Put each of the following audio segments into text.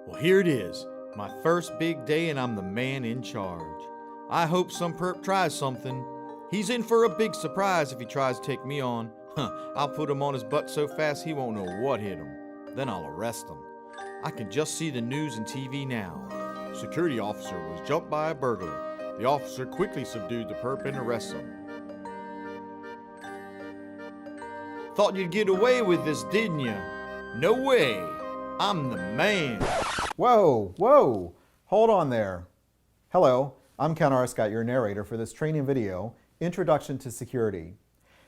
Well, here it is, my first big day, and I'm the man in charge. I hope some perp tries something. He's in for a big surprise if he tries to take me on. I'll put him on his butt so fast he won't know what hit him. Then I'll arrest him. I can just see the news and TV now. Security officer was jumped by a burglar. The officer quickly subdued the perp and arrested him. Thought you'd get away with this, didn't you? No way. I'm the man. Whoa, whoa, hold on there. Hello, I'm Ken Arscott, your narrator for this training video, Introduction to Security.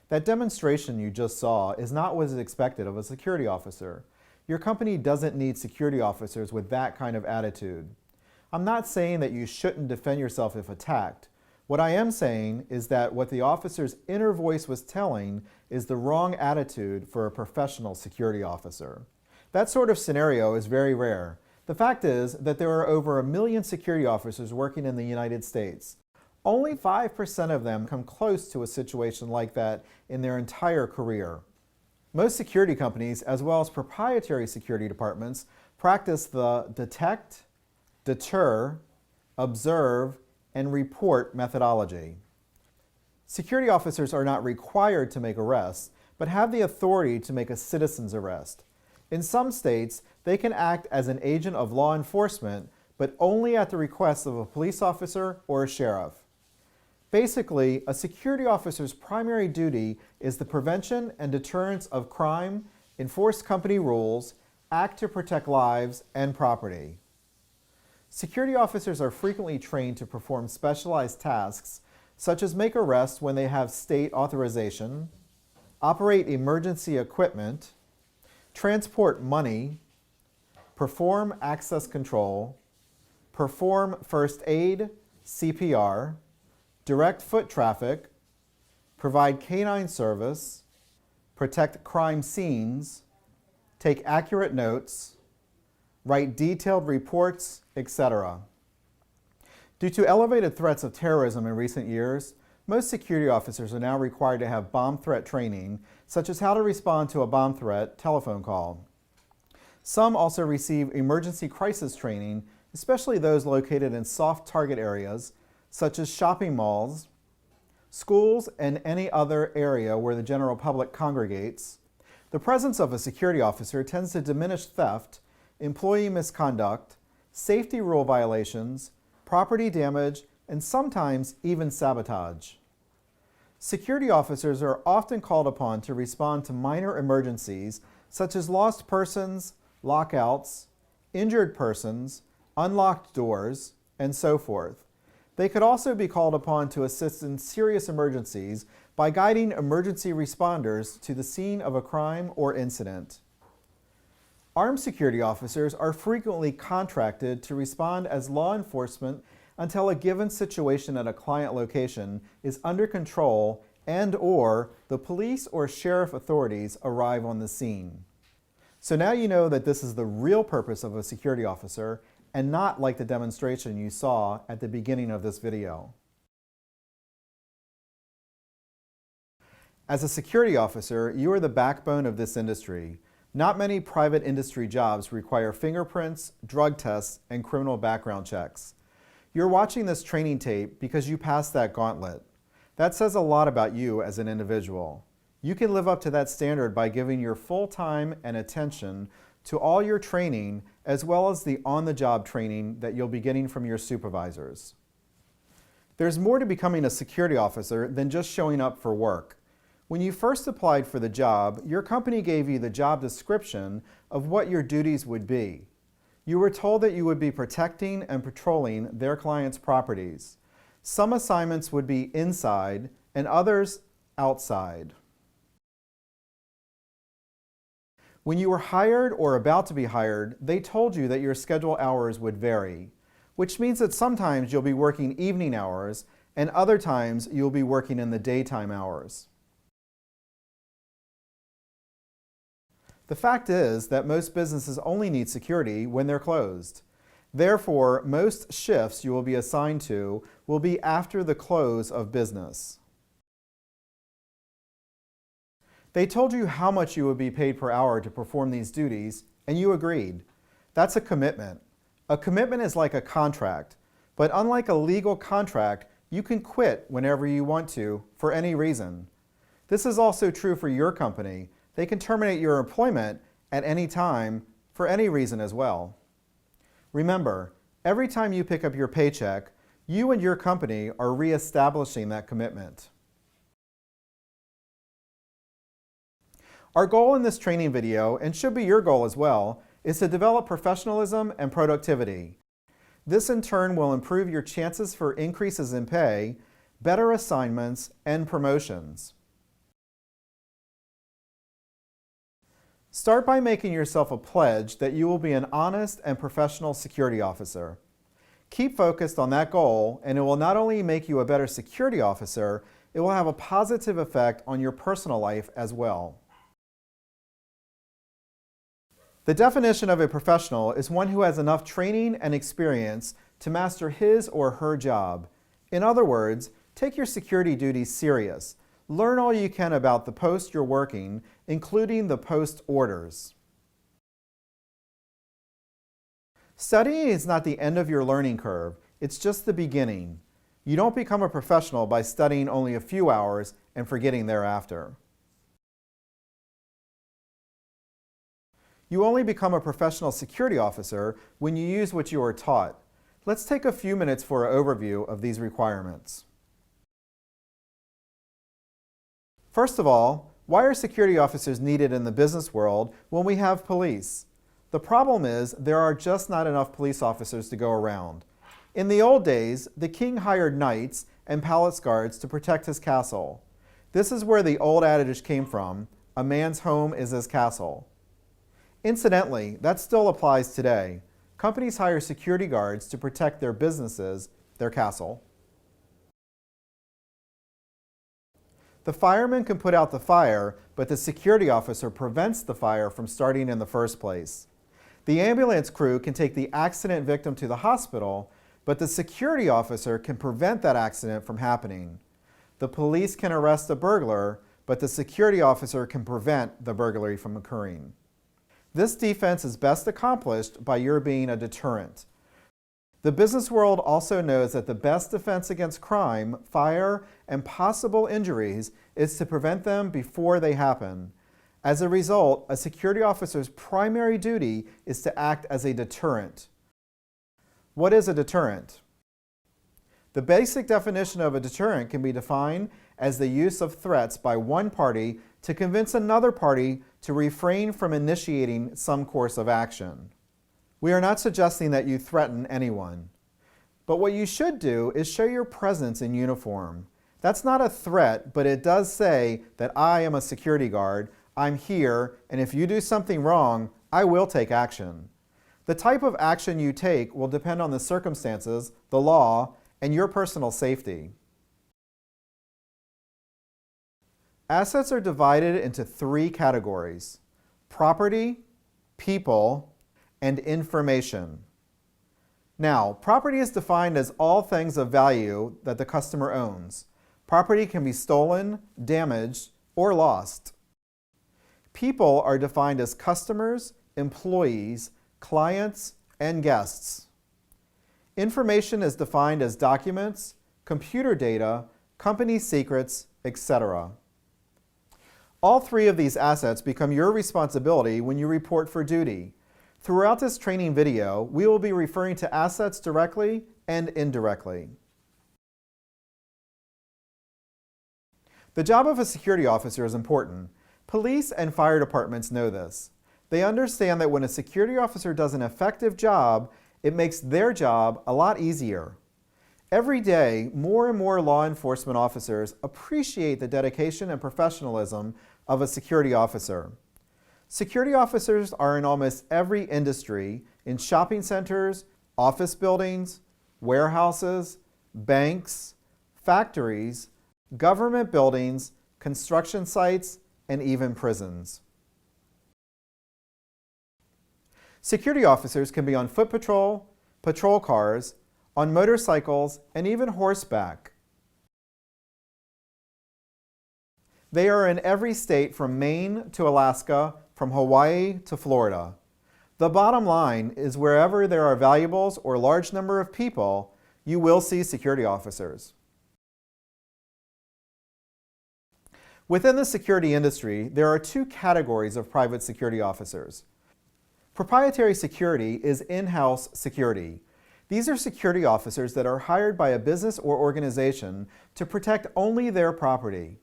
That demonstration you just saw is not what is expected of a security officer. Your company doesn't need security officers with that kind of attitude. I'm not saying that you shouldn't defend yourself if attacked. What I am saying is that what the officer's inner voice was telling is the wrong attitude for a professional security officer. That sort of scenario is very rare. The fact is that there are over 1 million security officers working in the United States. Only 5% of them come close to a situation like that in their entire career. Most security companies, as well as proprietary security departments, practice the detect, deter, observe, and report methodology. Security officers are not required to make arrests, but have the authority to make a citizen's arrest. In some states, they can act as an agent of law enforcement, but only at the request of a police officer or a sheriff. Basically, a security officer's primary duty is the prevention and deterrence of crime, enforce company rules, act to protect lives and property. Security officers are frequently trained to perform specialized tasks, such as make arrests when they have state authorization, operate emergency equipment, transport money, perform access control, perform first aid, CPR, direct foot traffic, provide canine service, protect crime scenes, take accurate notes, write detailed reports, etc. Due to elevated threats of terrorism in recent years, most security officers are now required to have bomb threat training, such as how to respond to a bomb threat telephone call. Some also receive emergency crisis training, especially those located in soft target areas, such as shopping malls, schools, and any other area where the general public congregates. The presence of a security officer tends to diminish theft, employee misconduct, safety rule violations, property damage, and sometimes even sabotage. Security officers are often called upon to respond to minor emergencies such as lost persons, lockouts, injured persons, unlocked doors, and so forth. They could also be called upon to assist in serious emergencies by guiding emergency responders to the scene of a crime or incident. Armed security officers are frequently contracted to respond as law enforcement until a given situation at a client location is under control and/or the police or sheriff authorities arrive on the scene. So now you know that this is the real purpose of a security officer and not like the demonstration you saw at the beginning of this video. As a security officer, you are the backbone of this industry. Not many private industry jobs require fingerprints, drug tests, and criminal background checks. You're watching this training tape because you passed that gauntlet. That says a lot about you as an individual. You can live up to that standard by giving your full time and attention to all your training as well as the on-the-job training that you'll be getting from your supervisors. There's more to becoming a security officer than just showing up for work. When you first applied for the job, your company gave you the job description of what your duties would be. You were told that you would be protecting and patrolling their clients' properties. Some assignments would be inside and others outside. When you were hired or about to be hired, they told you that your schedule hours would vary, which means that sometimes you'll be working evening hours and other times you'll be working in the daytime hours. The fact is that most businesses only need security when they're closed. Therefore, most shifts you will be assigned to will be after the close of business. They told you how much you would be paid per hour to perform these duties, and you agreed. That's a commitment. A commitment is like a contract, but unlike a legal contract, you can quit whenever you want to for any reason. This is also true for your company. They can terminate your employment at any time for any reason as well. Remember, every time you pick up your paycheck, you and your company are reestablishing that commitment. Our goal in this training video, and should be your goal as well, is to develop professionalism and productivity. This in turn will improve your chances for increases in pay, better assignments, and promotions. Start by making yourself a pledge that you will be an honest and professional security officer. Keep focused on that goal, and it will not only make you a better security officer, it will have a positive effect on your personal life as well. The definition of a professional is one who has enough training and experience to master his or her job. In other words, take your security duties serious. Learn all you can about the post you're working, including the post orders. Studying is not the end of your learning curve, it's just the beginning. You don't become a professional by studying only a few hours and forgetting thereafter. You only become a professional security officer when you use what you are taught. Let's take a few minutes for an overview of these requirements. First of all, why are security officers needed in the business world when we have police? The problem is there are just not enough police officers to go around. In the old days, the king hired knights and palace guards to protect his castle. This is where the old adage came from, a man's home is his castle. Incidentally, that still applies today. Companies hire security guards to protect their businesses, their castle. The fireman can put out the fire, but the security officer prevents the fire from starting in the first place. The ambulance crew can take the accident victim to the hospital, but the security officer can prevent that accident from happening. The police can arrest a burglar, but the security officer can prevent the burglary from occurring. This defense is best accomplished by your being a deterrent. The business world also knows that the best defense against crime, fire, and possible injuries is to prevent them before they happen. As a result, a security officer's primary duty is to act as a deterrent. What is a deterrent? The basic definition of a deterrent can be defined as the use of threats by one party to convince another party to refrain from initiating some course of action. We are not suggesting that you threaten anyone. But what you should do is show your presence in uniform. That's not a threat, but it does say that I am a security guard, I'm here, and if you do something wrong, I will take action. The type of action you take will depend on the circumstances, the law, and your personal safety. Assets are divided into three categories: property, people, and information. Now, property is defined as all things of value that the customer owns. Property can be stolen, damaged, or lost. People are defined as customers, employees, clients, and guests. Information is defined as documents, computer data, company secrets, etc. All three of these assets become your responsibility when you report for duty. Throughout this training video, we will be referring to assets directly and indirectly. The job of a security officer is important. Police and fire departments know this. They understand that when a security officer does an effective job, it makes their job a lot easier. Every day, more and more law enforcement officers appreciate the dedication and professionalism of a security officer. Security officers are in almost every industry, in shopping centers, office buildings, warehouses, banks, factories, government buildings, construction sites, and even prisons. Security officers can be on foot patrol, patrol cars, on motorcycles, and even horseback. They are in every state from Maine to Alaska, from Hawaii to Florida. The bottom line is wherever there are valuables or large number of people, you will see security officers. Within the security industry, there are two categories of private security officers. Proprietary security is in-house security. These are security officers that are hired by a business or organization to protect only their property.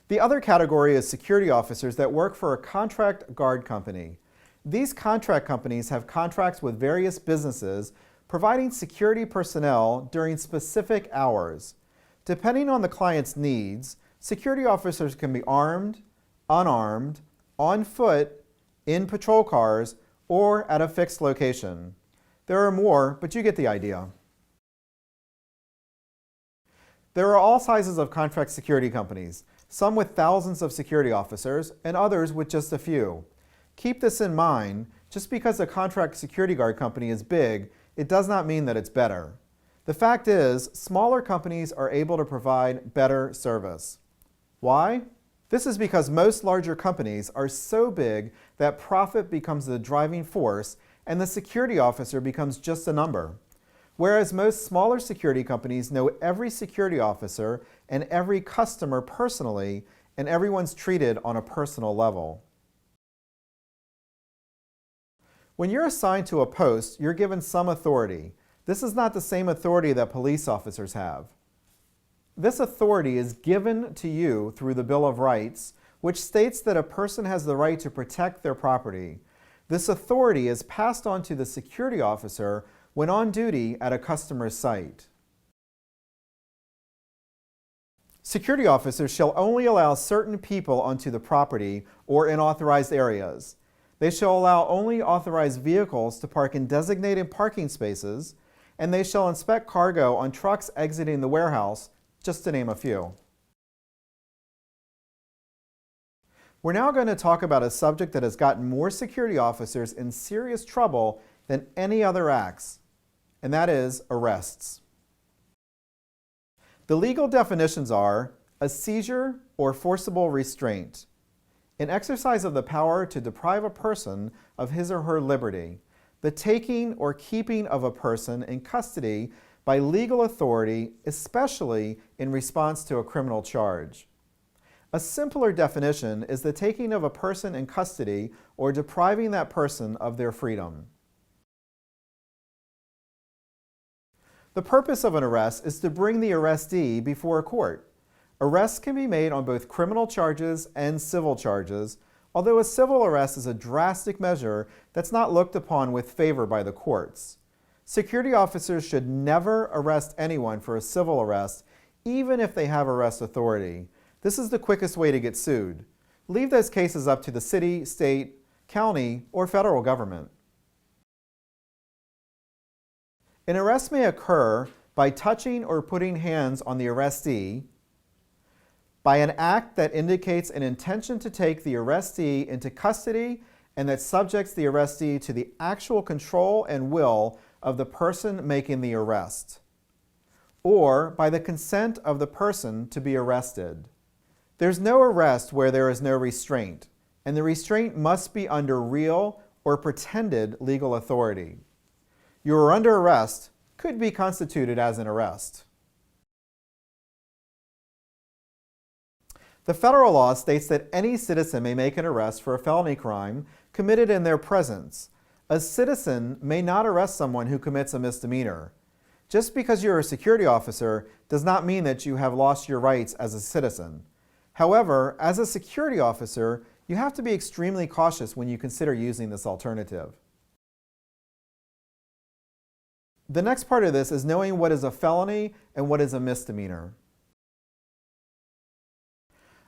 The other category is security officers that work for a contract guard company. These contract companies have contracts with various businesses providing security personnel during specific hours. Depending on the client's needs, security officers can be armed, unarmed, on foot, in patrol cars, or at a fixed location. There are more, but you get the idea. There are all sizes of contract security companies, some with thousands of security officers and others with just a few. Keep this in mind, just because a contract security guard company is big, it does not mean that it's better. The fact is, smaller companies are able to provide better service. Why? This is because most larger companies are so big that profit becomes the driving force and the security officer becomes just a number. Whereas most smaller security companies know every security officer and every customer personally, and everyone's treated on a personal level. When you're assigned to a post, you're given some authority. This is not the same authority that police officers have. This authority is given to you through the Bill of Rights, which states that a person has the right to protect their property. This authority is passed on to the security officer when on duty at a customer's site. Security officers shall only allow certain people onto the property or in authorized areas. They shall allow only authorized vehicles to park in designated parking spaces, and they shall inspect cargo on trucks exiting the warehouse, just to name a few. We're now going to talk about a subject that has gotten more security officers in serious trouble than any other acts, and that is arrests. The legal definitions are a seizure or forcible restraint, an exercise of the power to deprive a person of his or her liberty, the taking or keeping of a person in custody by legal authority, especially in response to a criminal charge. A simpler definition is the taking of a person in custody or depriving that person of their freedom. The purpose of an arrest is to bring the arrestee before a court. Arrests can be made on both criminal charges and civil charges, although a civil arrest is a drastic measure that's not looked upon with favor by the courts. Security officers should never arrest anyone for a civil arrest, even if they have arrest authority. This is the quickest way to get sued. Leave those cases up to the city, state, county, or federal government. An arrest may occur by touching or putting hands on the arrestee, by an act that indicates an intention to take the arrestee into custody and that subjects the arrestee to the actual control and will of the person making the arrest, or by the consent of the person to be arrested. There's no arrest where there is no restraint, and the restraint must be under real or pretended legal authority. You are under arrest could be constituted as an arrest. The federal law states that any citizen may make an arrest for a felony crime committed in their presence. A citizen may not arrest someone who commits a misdemeanor. Just because you're a security officer does not mean that you have lost your rights as a citizen. However, as a security officer, you have to be extremely cautious when you consider using this alternative. The next part of this is knowing what is a felony and what is a misdemeanor.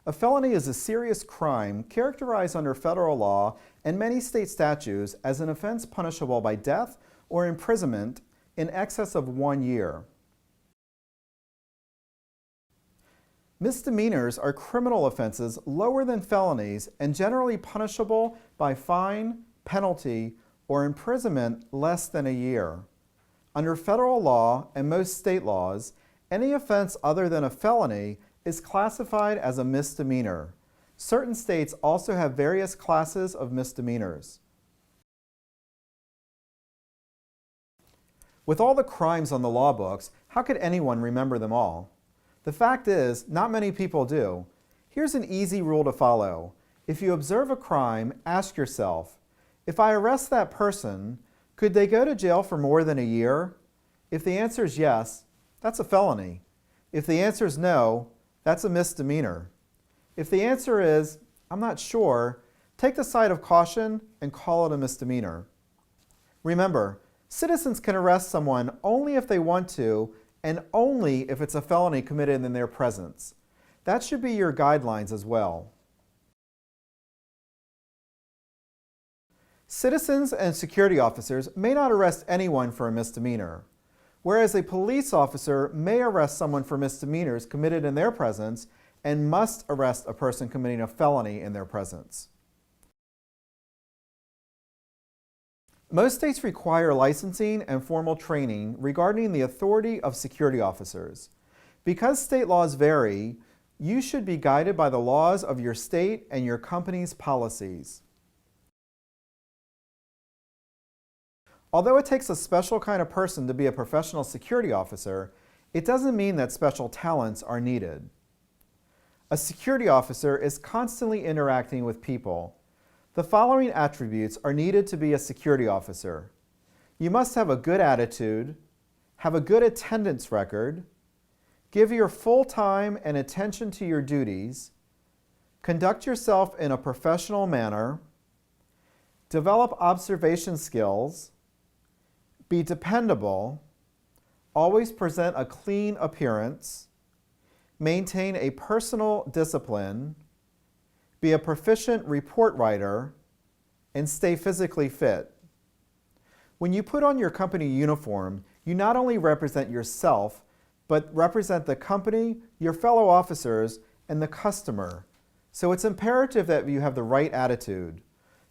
A felony is a serious crime characterized under federal law and many state statutes as an offense punishable by death or imprisonment in excess of 1 year. Misdemeanors are criminal offenses lower than felonies and generally punishable by fine, penalty, or imprisonment less than a year. Under federal law and most state laws, any offense other than a felony is classified as a misdemeanor. Certain states also have various classes of misdemeanors. With all the crimes on the law books, how could anyone remember them all? The fact is, not many people do. Here's an easy rule to follow. If you observe a crime, ask yourself, if I arrest that person, could they go to jail for more than a year? If the answer is yes, that's a felony. If the answer is no, that's a misdemeanor. If the answer is, I'm not sure, take the side of caution and call it a misdemeanor. Remember, citizens can arrest someone only if they want to and only if it's a felony committed in their presence. That should be your guidelines as well. Citizens and security officers may not arrest anyone for a misdemeanor, whereas a police officer may arrest someone for misdemeanors committed in their presence and must arrest a person committing a felony in their presence. Most states require licensing and formal training regarding the authority of security officers. Because state laws vary, you should be guided by the laws of your state and your company's policies. Although it takes a special kind of person to be a professional security officer, it doesn't mean that special talents are needed. A security officer is constantly interacting with people. The following attributes are needed to be a security officer. You must have a good attitude, have a good attendance record, give your full time and attention to your duties, conduct yourself in a professional manner, develop observation skills, be dependable, always present a clean appearance, maintain a personal discipline, be a proficient report writer, and stay physically fit. When you put on your company uniform, you not only represent yourself, but represent the company, your fellow officers, and the customer. So it's imperative that you have the right attitude.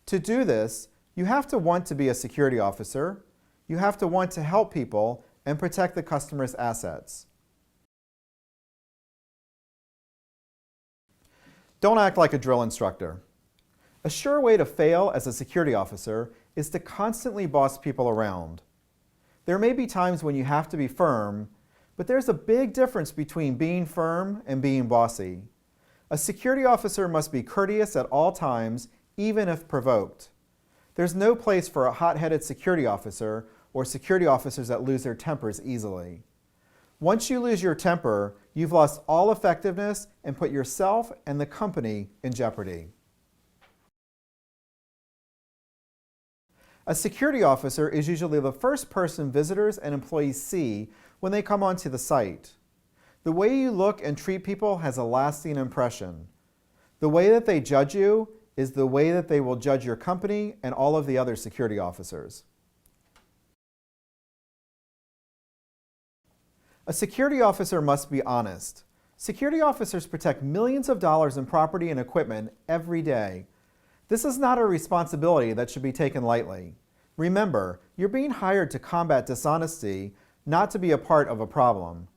To do this, you have to want to be a security officer, you have to want to help people and protect the customer's assets. Don't act like a drill instructor. A sure way to fail as a security officer is to constantly boss people around. There may be times when you have to be firm, but there's a big difference between being firm and being bossy. A security officer must be courteous at all times, even if provoked. There's no place for a hot-headed security officer or security officers that lose their tempers easily. Once you lose your temper, you've lost all effectiveness and put yourself and the company in jeopardy. A security officer is usually the first person visitors and employees see when they come onto the site. The way you look and treat people has a lasting impression. The way that they judge you is the way that they will judge your company and all of the other security officers. A security officer must be honest. Security officers protect millions of dollars in property and equipment every day. This is not a responsibility that should be taken lightly. Remember, you're being hired to combat dishonesty, not to be a part of a problem.